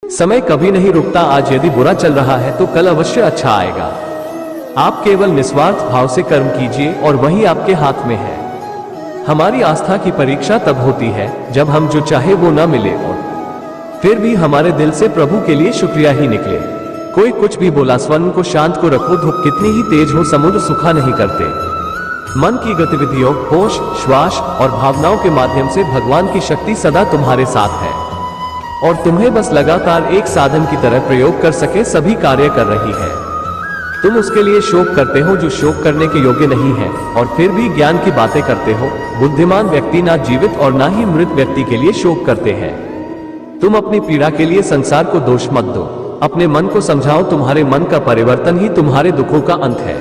समय कभी नहीं रुकता। आज यदि बुरा चल रहा है तो कल अवश्य अच्छा आएगा। आप केवल निस्वार्थ भाव से कर्म कीजिए और वही आपके हाथ में है। हमारी आस्था की परीक्षा तब होती है जब हम जो चाहे वो न मिले और फिर भी हमारे दिल से प्रभु के लिए शुक्रिया ही निकले। कोई कुछ भी बोला, स्वर्ण को शांत को रखो, धूप कितनी ही तेज हो समुद्र सूखा नहीं करते। मन की गतिविधियों, होश, श्वास और भावनाओं के माध्यम से भगवान की शक्ति सदा तुम्हारे साथ है और तुम्हें बस लगातार एक साधन की तरह प्रयोग कर सके सभी कार्य कर रही है। तुम उसके लिए शोक करते हो जो शोक करने के योग्य नहीं है और फिर भी ज्ञान की बातें करते हो। बुद्धिमान व्यक्ति ना जीवित और ना ही मृत व्यक्ति के लिए शोक करते हैं। तुम अपनी पीड़ा के लिए संसार को दोष मत दो। अपने मन को समझाओ, तुम्हारे मन का परिवर्तन ही तुम्हारे दुखों का अंत है।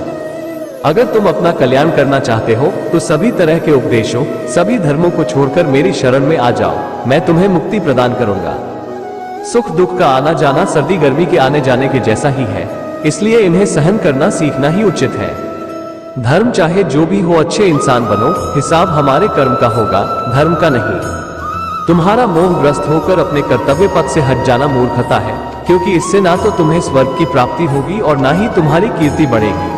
अगर तुम अपना कल्याण करना चाहते हो तो सभी तरह के उपदेशों, सभी धर्मों को छोड़कर मेरी शरण में आ जाओ। मैं तुम्हें मुक्ति प्रदान करूंगा। सुख दुख का आना जाना सर्दी गर्मी के आने जाने के जैसा ही है, इसलिए इन्हें सहन करना सीखना ही उचित है। धर्म चाहे जो भी हो, अच्छे इंसान बनो। हिसाब हमारे कर्म का होगा, धर्म का नहीं। तुम्हारा मोहग्रस्त होकर अपने कर्तव्य पथ से हट जाना मूर्खता है, क्योंकि इससे ना तो तुम्हें स्वर्ग की प्राप्ति होगी और ना ही तुम्हारी कीर्ति बढ़ेगी।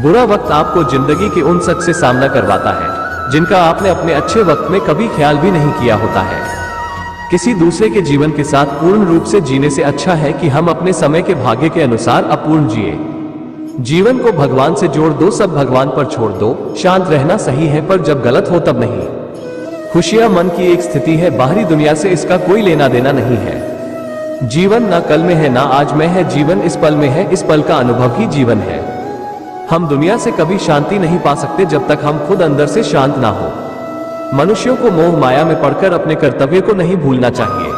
बुरा वक्त आपको जिंदगी के उन शख्स से सामना करवाता है जिनका आपने अपने अच्छे वक्त में कभी ख्याल भी नहीं किया होता है। किसी दूसरे के जीवन के साथ पूर्ण रूप से जीने से अच्छा है कि हम अपने समय के भाग्य के अनुसार अपूर्ण जिए। जीवन को भगवान से जोड़ दो, सब भगवान पर छोड़ दो। शांत रहना सही है, पर जब गलत हो तब नहीं। खुशियां मन की एक स्थिति है, बाहरी दुनिया से इसका कोई लेना देना नहीं है। जीवन ना कल में है ना आज में है, जीवन इस पल में है, इस पल का अनुभव ही जीवन है। हम दुनिया से कभी शांति नहीं पा सकते जब तक हम खुद अंदर से शांत ना हो। मनुष्यों को मोह माया में पड़कर अपने कर्तव्य को नहीं भूलना चाहिए।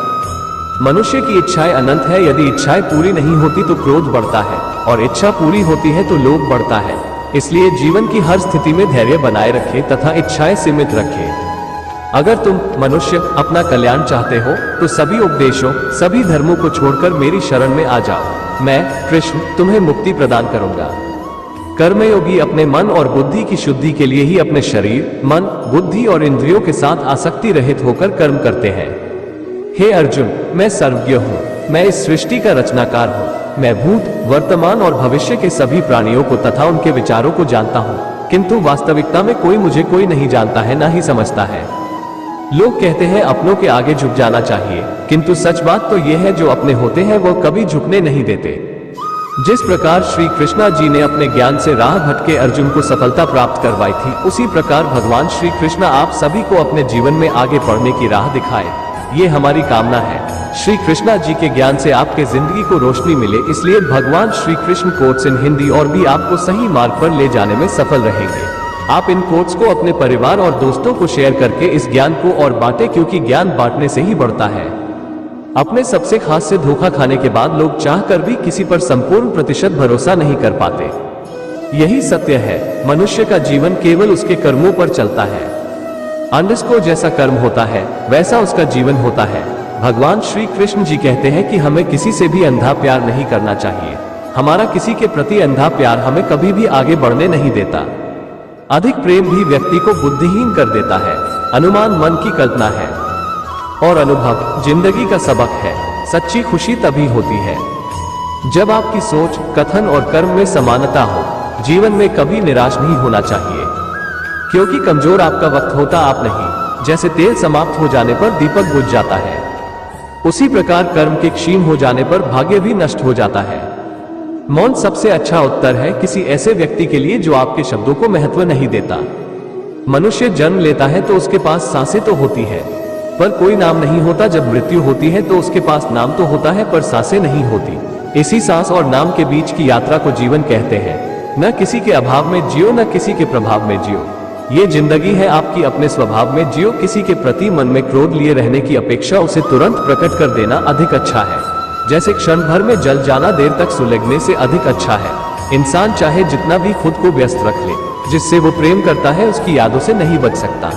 मनुष्य की इच्छाएं अनंत है। यदि इच्छाएं पूरी नहीं होती तो क्रोध बढ़ता है और इच्छा पूरी होती है तो लोभ बढ़ता है। इसलिए जीवन की हर स्थिति में धैर्य बनाए रखें तथा इच्छाएं सीमित रखें। अगर तुम मनुष्य अपना कल्याण चाहते हो तो सभी उपदेशों, सभी धर्मों को छोड़कर मेरी शरण में आ जाओ। मैं कृष्ण तुम्हें मुक्ति प्रदान करूंगा। कर्मयोगी अपने मन और बुद्धि की शुद्धि के लिए ही अपने शरीर, मन, बुद्धि और इंद्रियों के साथ आसक्ति रहित होकर कर्म करते हैं। हे अर्जुन, मैं सर्वज्ञ हूँ। मैं इस सृष्टि का रचनाकार हूँ। मैं भूत, वर्तमान और भविष्य के सभी प्राणियों को तथा उनके विचारों को जानता हूँ, किंतु वास्तविकता में मुझे कोई नहीं जानता है, ना ही समझता है। लोग कहते हैं अपनों के आगे झुक जाना चाहिए, किंतु सच बात तो यह है जो अपने होते हैं वो कभी झुकने नहीं देते। जिस प्रकार श्री कृष्णा जी ने अपने ज्ञान से राह भटके अर्जुन को सफलता प्राप्त करवाई थी, उसी प्रकार भगवान श्री कृष्णा आप सभी को अपने जीवन में आगे बढ़ने की राह दिखाए, ये हमारी कामना है। श्री कृष्णा जी के ज्ञान से आपके जिंदगी को रोशनी मिले, इसलिए भगवान श्री कृष्ण कोट्स इन हिंदी और भी आपको सही मार्ग पर ले जाने में सफल रहेंगे। आप इन कोट्स को अपने परिवार और दोस्तों को शेयर करके इस ज्ञान को और बांटे, क्योंकि ज्ञान बांटने से ही बढ़ता है। अपने सबसे खास से धोखा खाने के बाद लोग चाहकर भी किसी पर संपूर्ण प्रतिशत भरोसा नहीं कर पाते। यही सत्य है। मनुष्य का जीवन केवल उसके कर्मों पर चलता है। अंडरस्कोर जैसा कर्म होता है वैसा उसका जीवन होता है। भगवान श्री कृष्ण जी कहते हैं कि हमें किसी से भी अंधा प्यार नहीं करना चाहिए। हमारा किसी के प्रति अंधा प्यार हमें कभी भी आगे बढ़ने नहीं देता। अधिक प्रेम भी व्यक्ति को बुद्धिहीन कर देता है। अनुमान मन की कल्पना है और अनुभव जिंदगी का सबक है। सच्ची खुशी तभी होती है जब आपकी सोच, कथन और कर्म में समानता हो। जीवन में कभी निराश नहीं होना चाहिए, क्योंकि कमजोर आपका वक्त होता आप नहीं। जैसे तेल समाप्त हो जाने पर दीपक बुझ जाता है, उसी प्रकार कर्म के क्षीण हो जाने पर भाग्य भी नष्ट हो जाता है। मौन सबसे अच्छा उत्तर है किसी ऐसे व्यक्ति के लिए जो आपके शब्दों को महत्व नहीं देता। मनुष्य जन्म लेता है तो उसके पास सांसें तो होती है, पर कोई नाम नहीं होता। जब मृत्यु होती है तो उसके पास नाम तो होता है, पर सांसें नहीं होती। इसी सांस और नाम के बीच की यात्रा को जीवन कहते हैं। न किसी के अभाव में जियो, न किसी के प्रभाव में जियो। ये जिंदगी है आपकी, अपने स्वभाव में जियो। किसी के प्रति मन में क्रोध लिए रहने की अपेक्षा उसे तुरंत प्रकट कर देना अधिक अच्छा है। जैसे क्षण भर में जल जाना देर तक सुलगने से अधिक अच्छा है। इंसान चाहे जितना भी खुद को व्यस्त रख ले, जिससे वो प्रेम करता है उसकी यादों से नहीं बच सकता।